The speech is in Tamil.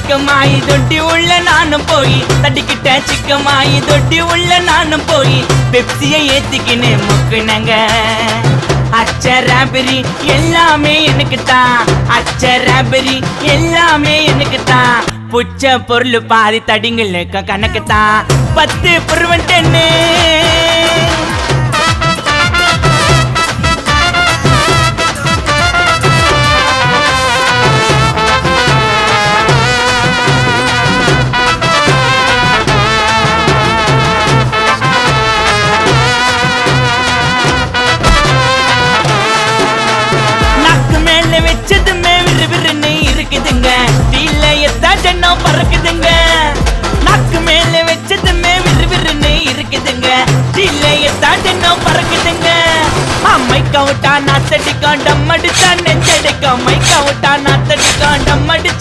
சிக்கமாயி தொட்டி உள்ள நானும் போய் தட்டிக்கிட்டேன் சிக்கமாயி தொட்டி உள்ள நானும் போய் பெப்சியை ஏத்திக்கின்னு முக்குனங்க அச்சராபரி எல்லாமே எனக்கு தான் அச்சராபரி எல்லாமே எனக்கு தான் புச்ச பொருள் பாதி தடிங்களுக்கு கணக்கு தான் 10 புருவன் 10 வச்சதுமே விறுவிறுன்னு இருக்குதுங்க தீல எத்தாச்சனோ பறக்குதுங்க நாக்கு மேல வச்சதுமே விறுவிறுன்னு இருக்குதுங்க தீல எத்தாச்சனோ பறக்குதுங்க மைக்க விட்டா நாத்தடிக்கும் டம் அடிச்சா நெஞ்சடிக்கும் மைக்க விட்டா நாத்தடிக்கும் டம் அடிச்சா